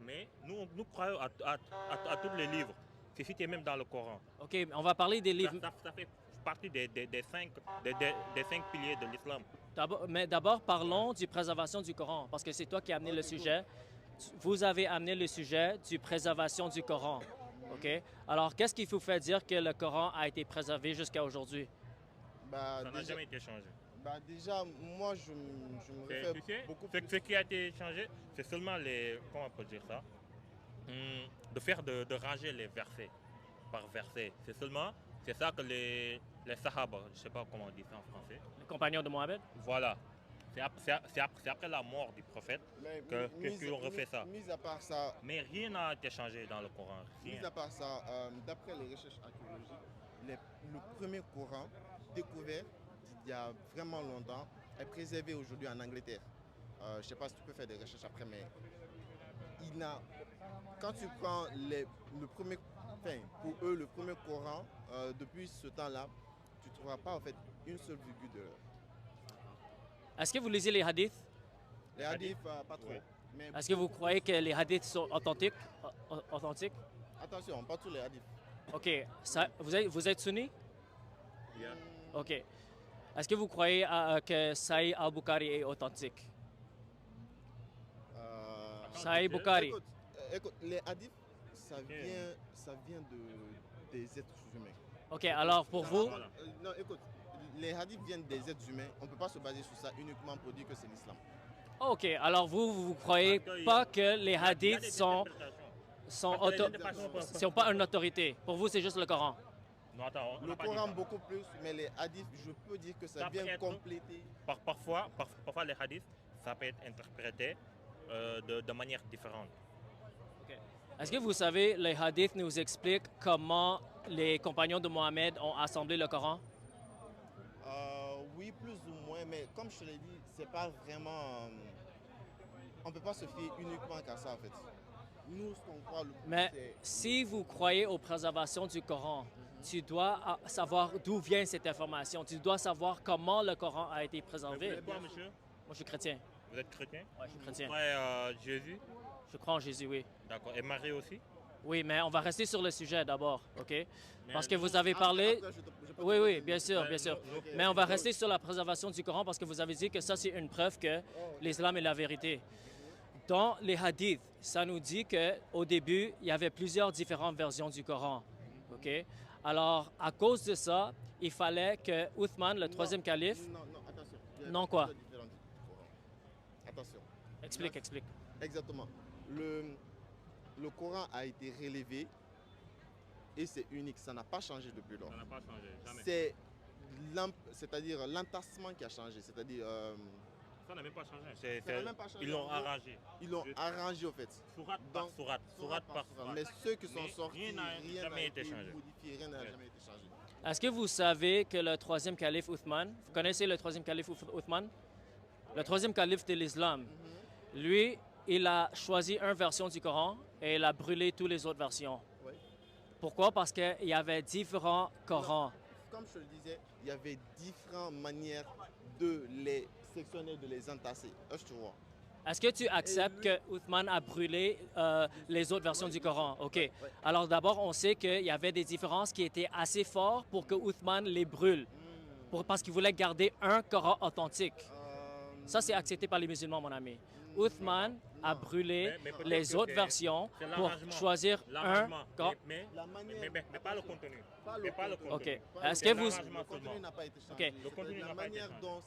Mais nous croyons à tous les livres. C'est cité même dans le Coran. OK, on va parler des livres. Ça fait partie des 5 piliers de l'islam. Mais d'abord, parlons du préservation du Coran, parce que c'est toi qui as amené le sujet. Vous avez amené le sujet du préservation du Coran. OK? Alors, qu'est-ce qui vous fait dire que le Coran a été préservé jusqu'à aujourd'hui? Ça n'a jamais été changé. Déjà, moi, je me réfère beaucoup plus... Ce qui a été changé, c'est seulement comment on peut dire ça? De ranger les versets par verset. C'est ça que les Sahaba, je ne sais pas comment on dit ça en français. Les compagnons de Mohammed? Voilà. C'est après la mort du prophète qu'on refait ça. Mis à part ça... Mais rien n'a été changé dans le Coran. Rien. Mis à part ça, d'après les recherches archéologiques, le premier Coran découvert il y a vraiment longtemps est préservé aujourd'hui en Angleterre. Je ne sais pas si tu peux faire des recherches après, mais quand tu prends le premier, pour eux, le premier Coran, depuis ce temps-là, tu ne trouveras pas en fait une seule virgule d'erreur. Est-ce que vous lisez les hadiths? Les hadiths, pas trop. Oui. Est-ce que vous croyez que les hadiths sont authentiques? Attention, pas tous les hadiths. OK. Vous êtes sunni? Yeah. OK. Est-ce que vous croyez que Sahih al-Bukhari est authentique? Sahih Bukhari. Écoute, les hadiths, ça vient des êtres humains. OK, alors pour vous... Non, écoute, les hadiths viennent des êtres humains. On ne peut pas se baser sur ça uniquement pour dire que c'est l'islam. OK, alors vous croyez pas que les hadiths sont pas une autorité. Pour vous, c'est juste le Coran. Non, attends, le Coran beaucoup plus, mais les hadiths, je peux dire que ça vient compléter. Parfois, les hadiths, ça peut être interprété de manière différente. Okay. Est-ce que vous savez, les hadiths nous expliquent comment les compagnons de Mohammed ont assemblé le Coran? Oui, plus ou moins, mais comme je te l'ai dit, c'est pas vraiment... on ne peut pas se fier uniquement qu'à ça, en fait. Nous, ce qu'on croit le plus, mais si vous croyez aux préservations du Coran, tu dois savoir d'où vient cette information. Tu dois savoir comment le Coran a été préservé. Vous êtes quoi, monsieur? Moi, je suis chrétien. Vous êtes chrétien? Oui, je suis chrétien. Vous croyez Jésus? Je crois en Jésus, oui. D'accord. Et Marie aussi? Oui, mais on va rester sur le sujet d'abord, OK? Parce que vous avez parlé... Oui, bien sûr. Mais on va rester sur la préservation du Coran parce que vous avez dit que ça, c'est une preuve que l'islam est la vérité. Dans les hadiths, ça nous dit qu'au début, il y avait plusieurs différentes versions du Coran, OK? Alors, à cause de ça, il fallait que Uthman, le troisième calife... Non, attention. Non, quoi? Attention. Explique. Exactement. Le Coran a été relevé et c'est unique. Ça n'a pas changé depuis lors. Ça n'a pas changé, jamais. C'est-à-dire l'entassement qui a changé. C'est-à-dire... ça n'a même pas changé. Ça n'a même pas changé. Ils l'ont arrangé. Ils l'ont arrangé, au fait. Sourate par sourate. Mais ceux qui sont sortis, rien n'a jamais été modifié, rien n'a jamais été changé. Est-ce que vous savez que le troisième calife Uthman, vous connaissez le troisième calife Uthman? Le troisième calife de l'islam, lui, il a choisi une version du Coran et il a brûlé toutes les autres versions. Oui. Pourquoi? Parce qu'il y avait différents Corans. Comme je le disais, il y avait différentes manières de les sectionner, de les entasser. Est-ce que tu vois? Est-ce que tu acceptes que Uthman a brûlé les autres versions du Coran? OK. Alors d'abord, on sait qu'il y avait des différences qui étaient assez fortes pour que Uthman les brûle, parce qu'il voulait garder un Coran authentique. Ça, c'est accepté par les musulmans, mon ami. Uthman a brûlé Mais peut-être les que autres c'est versions pour l'arrangement. choisir un L'arrangement, Coran. La manière- mais pas le contenu. Pas le Mais pas le contenu. contenu. OK. Pas Est-ce le que contenu. vous... L'arrangement Le contenu seulement. n'a pas été changé. OK. Le contenu La n'a pas été manière changé. dont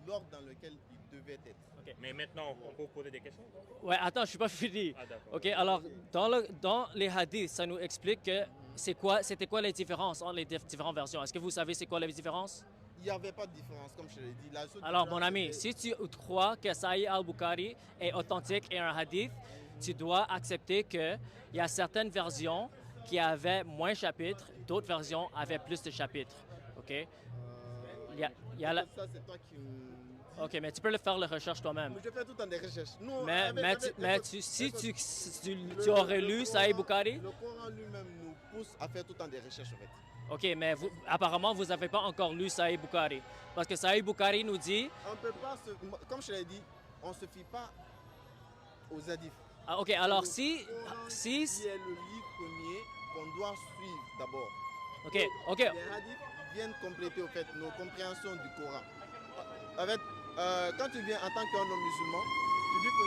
l'ordre dans lequel il devait être. Mais maintenant, on peut poser des questions? Ouais, attends, je suis pas fini. Ah, d'accord. OK, alors, dans les hadiths, ça nous explique que c'était quoi les différences entre les différentes versions. Est-ce que vous savez c'est quoi les différences? Il n'y avait pas de différence, comme je te l'ai dit. La seule Alors, différence, mon ami, c'était- si tu crois que Sahih al-Bukhari est authentique et un hadith, tu dois accepter qu'il y a certaines versions qui avaient moins de chapitres, d'autres versions avaient plus de chapitres. OK? Il y a la- Ça, c'est toi qui me... OK, mais tu peux le faire la recherche toi-même. Je fais tout le temps des recherches. Nous, Si tu aurais lu Sahih Bukhari, Le Coran lui-même nous pousse à faire tout le temps des recherches, en fait. OK, mais apparemment, vous n'avez pas encore lu Sahih Bukhari. Parce que Sahih Bukhari nous dit... On peut pas se... Comme je te l'ai dit, on ne se fie pas aux hadiths. Ah, OK, alors C'est si... le Coran si qui est le livre premier qu'on doit suivre d'abord. OK. Les hadiths viennent compléter au fait nos compréhensions du Coran. En fait, quand tu viens en tant qu'homme musulman, tu dis que...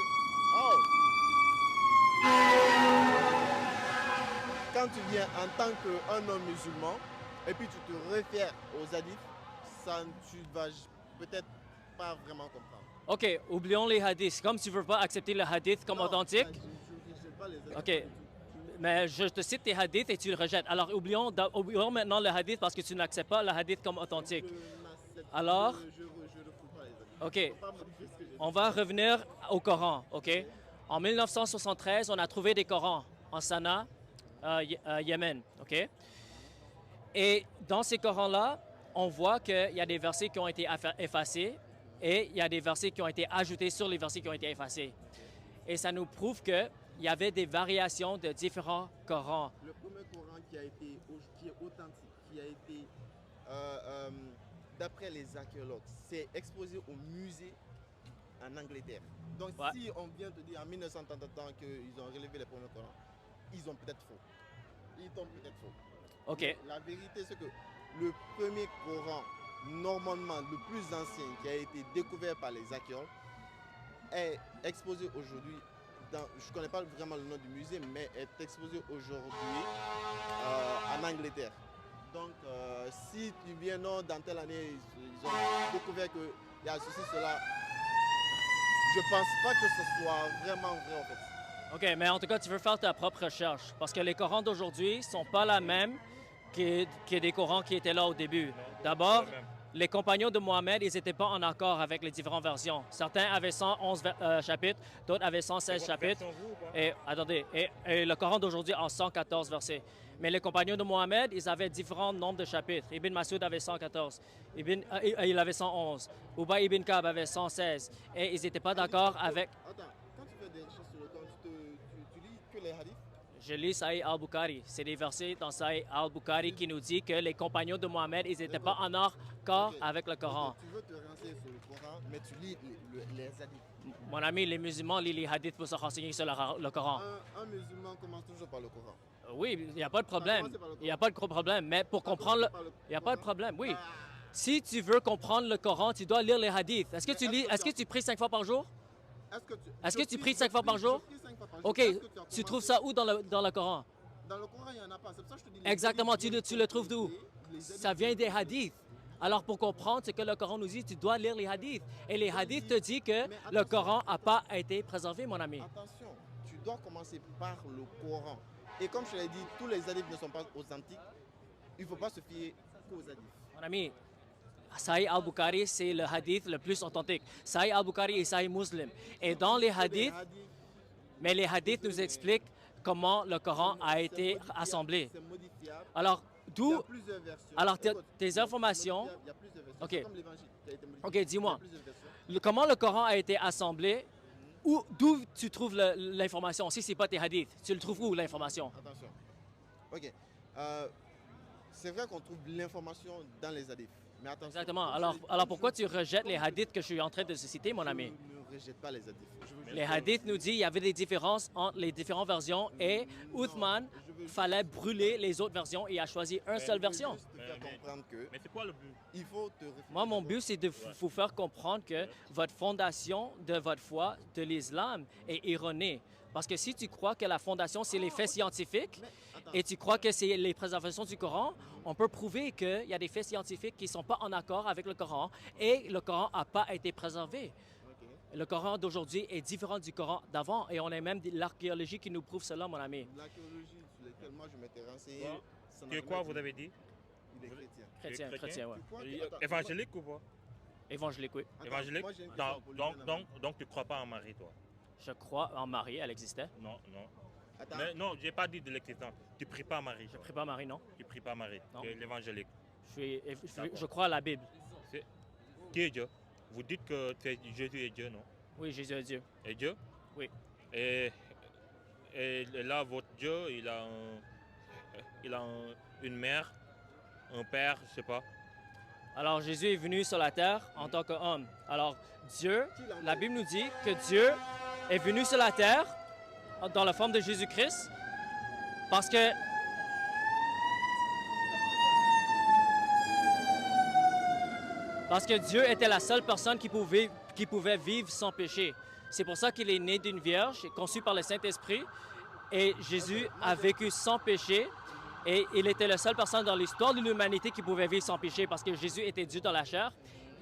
Quand tu viens en tant qu'un homme musulman et puis tu te réfères aux hadiths, ça, tu vas peut-être pas vraiment comprendre. OK, oublions les hadiths. Comme tu ne veux pas accepter le hadith comme Non, authentique, Je ne rejette pas les hadiths. OK. Mais je te cite tes hadiths et tu le rejettes. Alors oublions maintenant le hadith parce que tu n'acceptes pas le hadith comme authentique. Alors? Je ne refous pas les hadiths. OK, Faut pas modifier ce que j'ai dit. on va revenir au Coran, OK? En 1973, on a trouvé des Corans en Sanaa, Yémen, OK? Et dans ces Corans-là, on voit qu'il y a des versets qui ont été effacés et il y a des versets qui ont été ajoutés sur les versets qui ont été effacés. Et ça nous prouve qu'il y avait des variations de différents Corans. Le premier Coran qui est authentique, qui a été, d'après les archéologues, c'est exposé au musée en Angleterre. Donc Ouais. si on vient te dire en 1930 qu'ils ont relevé les premiers Corans, ils ont peut-être faux. Ils ont peut-être faux. OK. La vérité, c'est que le premier Coran, normalement le plus ancien, qui a été découvert par les archéologues, est exposé aujourd'hui je ne connais pas vraiment le nom du musée, mais est exposé aujourd'hui en Angleterre. Donc, si tu viens dans telle année, ils ont découvert qu'il y a ceci, cela, je ne pense pas que ce soit vraiment vrai en fait. OK, mais en tout cas, tu veux faire ta propre recherche parce que les Corans d'aujourd'hui ne sont pas la même que des Corans qui étaient là au début. D'abord, les compagnons de Mohammed, ils n'étaient pas en accord avec les différentes versions. Certains avaient 111 chapitres, d'autres avaient 116 chapitres. Et attendez, et le Coran d'aujourd'hui a 114 versets. Mais les compagnons de Mohammed, ils avaient différents nombres de chapitres. Ibn Mas'ud avait 114, il avait 111, Ubay ibn Ka'b avait 116. Et ils n'étaient pas d'accord avec... Attends, quand tu fais des recherches sur le Coran, tu lis que les hadiths? Je lis Sahih al-Bukhari. C'est des versets dans Sahih al-Bukhari qui nous dit que les compagnons de Mohammed, ils n'étaient pas en accord Ok. avec le Coran. Ok, tu veux te renseigner sur le Coran, mais tu lis les hadiths. Mon ami, les musulmans lisent les hadiths pour se renseigner sur le Coran. Un musulman commence toujours par le Coran. Oui, il n'y a pas de problème. commencer par le Coran. Il n'y a pas de problème. Mais pour comprendre, il n'y a pas de problème. Oui. Si tu veux comprendre le Coran, tu dois lire les hadiths. Est-ce que tu pries 5 fois par jour? Est-ce que tu pries 5 fois par jour? Je prie 5 fois par jour. OK. Est-ce que as Tu trouves commencé- ça où dans le Coran? Dans le Coran, il n'y en a pas. C'est pour ça que je te dis. Exactement. Tu le trouves d'où? Ça vient des hadiths. Alors, pour comprendre ce que le Coran nous dit, tu dois lire les hadiths. Et les hadiths te disent que le Coran n'a pas été préservé, mon ami. Attention, tu dois commencer par le Coran. Et comme je l'ai dit, tous les hadiths ne sont pas authentiques. Il ne faut pas se fier qu'aux hadiths. Mon ami, Sahih al-Bukhari, c'est le hadith le plus authentique. Sahih al-Bukhari et Sahih Muslim. Et dans les hadiths, mais les hadiths nous expliquent comment le Coran a été assemblé. C'est modifiable. Alors, d'où... plusieurs versions. Alors, Écoute, tes informations... Il y a plusieurs versions. Ok. C'est comme l'évangile qui a été modifié. Ok, dis-moi. Il y a plusieurs versions. Comment le Coran a été assemblé? D'où tu trouves l'information? Si ce n'est pas tes hadiths, tu le trouves où, l'information? Attention. Ok. C'est vrai qu'on trouve l'information dans les hadiths. Mais attention. Exactement. comme Alors, je l'ai- alors comme pourquoi je- tu rejettes les comme je- hadiths que je suis en train de citer, mon ami? Je ne rejette pas les hadiths. Je veux Les juste- hadiths nous disent qu'il y avait des différences entre les différentes versions et Non, Uthman je veux juste- fallait brûler les autres versions et a choisi une seule je veux version. juste te faire comprendre que Mais c'est quoi le but? il faut te réfléchir. Moi, mon but, c'est de vous faire comprendre que votre fondation de votre foi, de l'islam, est erronée. Parce que si tu crois que la fondation, c'est les faits scientifiques, et tu crois que c'est les préservations du Coran, on peut prouver qu'il y a des faits scientifiques qui ne sont pas en accord avec le Coran, et le Coran n'a pas été préservé. Ok. Le Coran d'aujourd'hui est différent du Coran d'avant, et on a même de l'archéologie qui nous prouve cela, mon ami. L'archéologie sur laquelle moi je m'étais renseigné. Quoi? ça n'a Tu es jamais quoi, été- vous avez dit? Il est chrétien. Chrétien, chrétien? chrétien, ouais. Tu crois que- Et- attends, Évangélique ou pas? Évangélique, oui. attends, Évangélique? moi, j'ai une question pour lui, Donc tu crois pas en Marie, toi? Je crois en Marie, elle existait. Non, non. Attends, Mais non, j'ai pas dit de l'existence. Tu pries pas à Marie. Je toi. prie pas Marie, non. Tu pries pas à Marie. Non. Tu es l'évangélique. Je crois à la Bible. Qui est Dieu? Vous dites que Jésus est Dieu, non? Oui, Jésus est Dieu. Et Dieu? Oui. Et là, votre Dieu, il a une mère, un père, je sais pas. Alors Jésus est venu sur la terre en tant qu'homme. Alors Dieu, Qui l'a envoyé? la Bible nous dit que Dieu est venu sur la terre dans la forme de Jésus-Christ parce que Dieu était la seule personne qui pouvait vivre sans péché. C'est pour ça qu'il est né d'une vierge, conçu par le Saint-Esprit, et Jésus a vécu sans péché. Et il était la seule personne dans l'histoire de l'humanité qui pouvait vivre sans péché parce que Jésus était Dieu dans la chair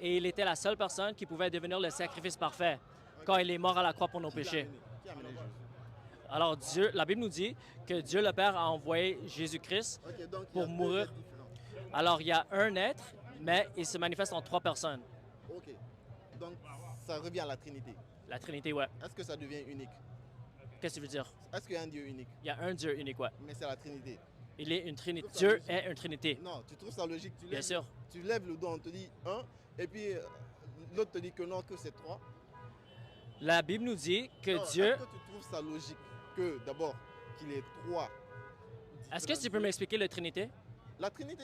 et il était la seule personne qui pouvait devenir le sacrifice parfait quand il est mort à la croix pour nos péchés. Qui a amené Jésus? Alors Dieu, la Bible nous dit que Dieu le Père a envoyé Jésus-Christ Ok, donc il y pour a deux mourir. êtres différents. Alors il y a un être, mais il se manifeste en trois personnes. Ok. Donc ça revient à la Trinité. La Trinité, ouais. Est-ce que ça devient unique? Qu'est-ce que tu veux dire? Est-ce qu'il y a un Dieu unique? Il y a un Dieu unique, ouais. Mais c'est la Trinité. Il est une Trinité. Tout ça, Dieu logique. est une Trinité. Non, tu trouves ça logique? Bien sûr. Tu lèves le doigt, on te dit un, et puis l'autre te dit que non, que c'est trois. La Bible nous dit que Non, Dieu... Est-ce que tu trouves ça logique que d'abord qu'il est trois? Est-ce que tu peux m'expliquer la Trinité? La Trinité,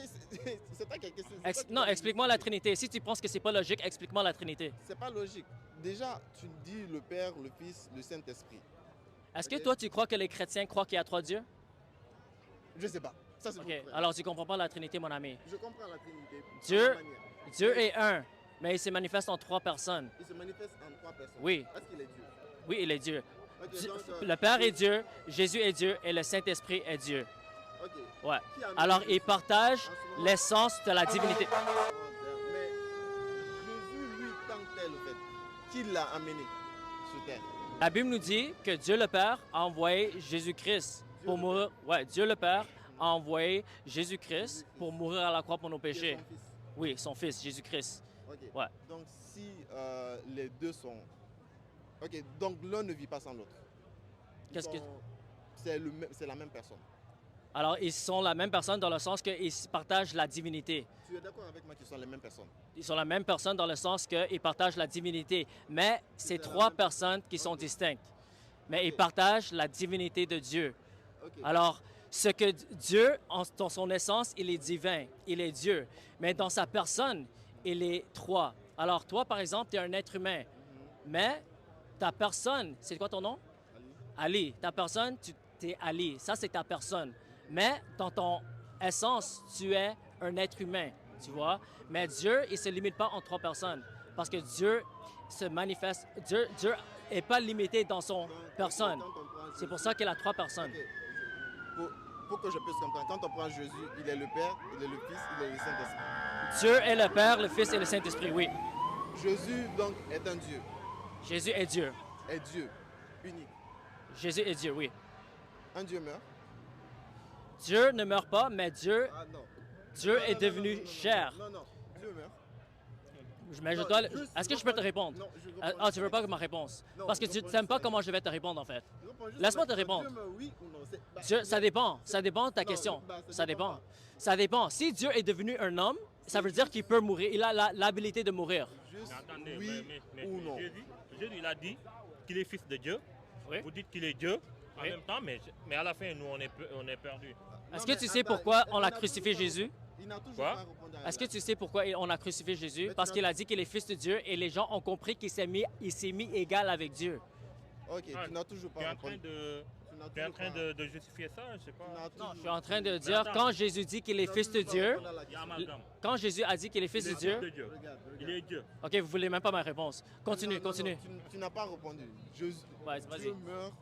c'est pas quelque chose. Non, explique-moi la Trinité. Si tu penses que c'est pas logique, explique-moi la Trinité. C'est pas logique. Déjà, tu dis le Père, le Fils, le Saint-Esprit. Est-ce que Ok. toi, tu crois que les chrétiens croient qu'il y a trois dieux? Je sais pas. Ça, c'est OK. votre frère. Alors, tu comprends pas la Trinité, mon ami. Je comprends la Trinité. Dieu- à ma manière. Dieu est un, mais il se manifeste en trois personnes. Il se manifeste en trois personnes. Oui. Est-ce qu'il est Dieu? Oui, il est Dieu. Ok, Dieu- donc, Le Père est Dieu, Jésus est Dieu et le Saint-Esprit est Dieu. Ok. Ouais. Qui a amené Alors, Jésus? il partage En ce moment- l'essence de la divinité. Mais Jésus, lui, tant que tel, en fait, qui l'a amené sur terre? La Bible nous dit que Dieu le Père a envoyé Jésus-Christ pour le mourir. Ouais, Dieu le Père a envoyé Jésus-Christ pour mourir à la croix pour nos Qui est péchés. son fils. Oui, son fils, Jésus-Christ. Ok. Ouais. Donc, si les deux sont. Ok, donc l'un ne vit pas sans l'autre. Ils Qu'est-ce que- sont- C'est la même personne. Alors, ils sont la même personne dans le sens qu'ils partagent la divinité. Tu es d'accord avec moi qu'ils sont les mêmes personnes? Ils sont la même personne dans le sens qu'ils partagent la divinité. Mais c'est la trois même- personnes qui sont distinctes. Mais ils Ok. partagent la divinité de Dieu. Ok. Alors, ce que Dieu, dans son essence, il est divin, il est Dieu. Mais dans sa personne, il est trois. Alors, toi, par exemple, tu es un être humain. Mais ta personne, c'est quoi ton nom? Ali. Ali. Ta personne, tu es Ali. Ça, c'est ta personne. Mais dans ton essence, tu es un être humain, tu vois. Mais Dieu, il ne se limite pas en trois personnes. Parce que Dieu se manifeste. Dieu n'est pas limité dans son Donc, personne. quand on prend C'est Jésus- pour ça qu'il a trois personnes. Ok, pour que je puisse comprendre, quand on prend Jésus, il est le Père, il est le Fils, il est le Saint-Esprit. Dieu est le Père, le Fils et le Saint-Esprit, oui. Jésus, donc, est un Dieu, Jésus est Dieu. est Dieu, unique. Jésus est Dieu, oui. Un Dieu meurt. Dieu ne meurt pas, mais Dieu Ah non. Dieu Non, est non, devenu non, non, chair. Non, non, Dieu meurt. Mais je Non, dois... juste Est-ce que je peux te reprends- répondre? Non, je reprends Ah, juste tu veux la pas question. ma réponse? Non, Parce que je tu reprends n'aimes juste pas la comment je vais te répondre, en fait. Je reprends juste Laisse-moi la te question. répondre. Dieu me oui ou non? Ça dépend. Ça dépend de ta Non, question. ça Ça dépend dépend. pas. Ça dépend. Si Dieu est devenu un homme, ça veut dire qu'il peut mourir. Il a l'habilité de mourir. Juste Mais attendez, oui mais ou non. Jésus, il a dit qu'il est fils de Dieu. Oui. Vous dites qu'il est Dieu en Oui. même temps, mais à la fin, nous, on est perdus. Est-ce Non, que mais tu sais attends, pourquoi il on a n'a crucifié toujours pas- Jésus? Il n'a toujours Quoi? pas répondu à Est-ce que la- tu sais pourquoi on a crucifié Jésus? Mais Parce tu qu'il n'as- a dit qu'il est fils de Dieu et les gens ont compris qu'il s'est mis égal avec Dieu. Ok, Ah, tu n'as toujours Tu es pas en train répondu. de, Tu n'as tu es en toujours train pas- de justifier ça, je sais pas. tu n'as Non, toujours- je suis en train de dire, attends. quand Jésus dit qu'il est tu n'as fils de toujours pas Dieu, répondu à la Il y a question. amalgame. quand Jésus a dit qu'il est fils Il de est Dieu, fils de Dieu. Regarde, Il regarde. est Dieu. ok, vous voulez même pas ma réponse. Continue, Non, non, non, continue. tu n'as pas répondu. Jésus, Ouais, vas-y. Dieu meurt,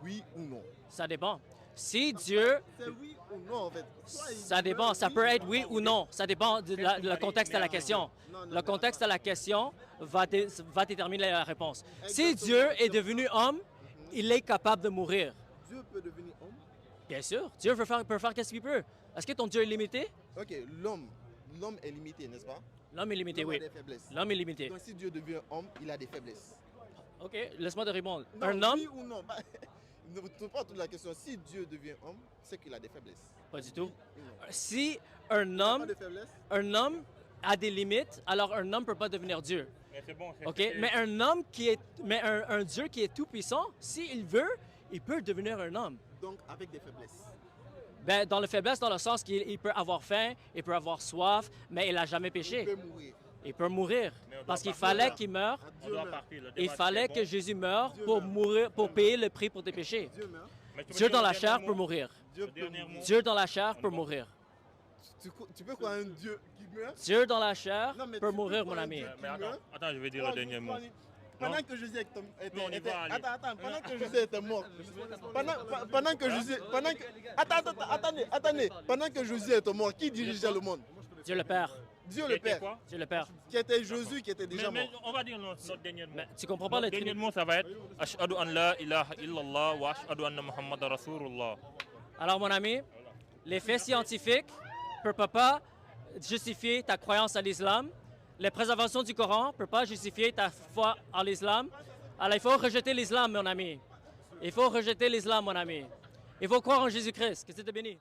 oui ou non? Ça dépend. Si Dieu, C'est oui ou non en fait. Soit il ça dépend, meurt, ça oui, peut être soit oui pas ou non. Ça dépend du le contexte de la question. Non, non, Le mais contexte de attends. la question va déterminer la réponse. Si Exactement. Dieu est devenu homme, il est capable de mourir. Dieu peut devenir homme. Bien sûr, Dieu peut faire qu'est-ce qu'il peut. Est-ce que ton Dieu est limité? Ok, l'homme est limité, n'est-ce pas? L'homme est limité, L'homme oui. a des faiblesses. L'homme est limité. Donc si Dieu devient homme, il a des faiblesses. Ok, laisse-moi te répondre. Non, Un homme? oui ou non? Bah, ne te pas toute la question. Si Dieu devient homme, c'est qu'il a des faiblesses. Pas du tout. Oui ou non? Si un Il n'a pas homme, de faiblesses? un homme a des limites, alors un homme ne peut pas devenir Dieu. Mais c'est bon. OK? Mais un homme qui est. Mais un Dieu qui est tout puissant, s'il veut, il peut devenir un homme. Donc avec des faiblesses. Ben, dans la faiblesse, dans le sens qu'il peut avoir faim, il peut avoir soif, mais il n'a jamais Il péché. peut mourir. Il peut mourir. Mais on doit Parce qu'il partir fallait là. qu'il meure. Ah, On Dieu doit meurt. partir. Le Il débat, fallait c'est que bon. Jésus meure Dieu pour meurt. mourir, pour payer le prix pour tes péchés. Dieu meurt. Mais tu peux Dieu dire dans le la dernier chair mot? peut mourir. Dieu Le peut dernier mourir. mot. Dieu dans la chair On peut va- mourir. Tu peux croire un Dieu qui meurt? Dieu dans la chair Non, mais peut tu mourir, peux mon croire un ami. Dieu Mais qui meurt? attends, je vais dire le dernier mot. Pendant Non. que Jésus était Mais on y va, allez. pendant que Jésus était mort, pendant que Jésus, attendez, pendant que Jésus était mort, qui dirigeait le monde? Dieu le Père. Dieu Qui le était Père, quoi? Dieu le Père. qui était Jésus, qui était déjà Mais mort. on va dire notre dernier mot. Mais tu comprends pas Notre le dernier Trinité. mot, ça va être Ashhadu an la ilaha illallah wa ashhadu anna Muhammad Rasulullah. Alors, mon ami, les faits scientifiques ne peuvent pas justifier ta croyance à l'islam. Les préservations du Coran ne peuvent pas justifier ta foi en l'islam. Alors, il faut rejeter l'islam, mon ami. Il faut rejeter l'islam, mon ami. Il faut croire en Jésus-Christ. Que Dieu te bénisse.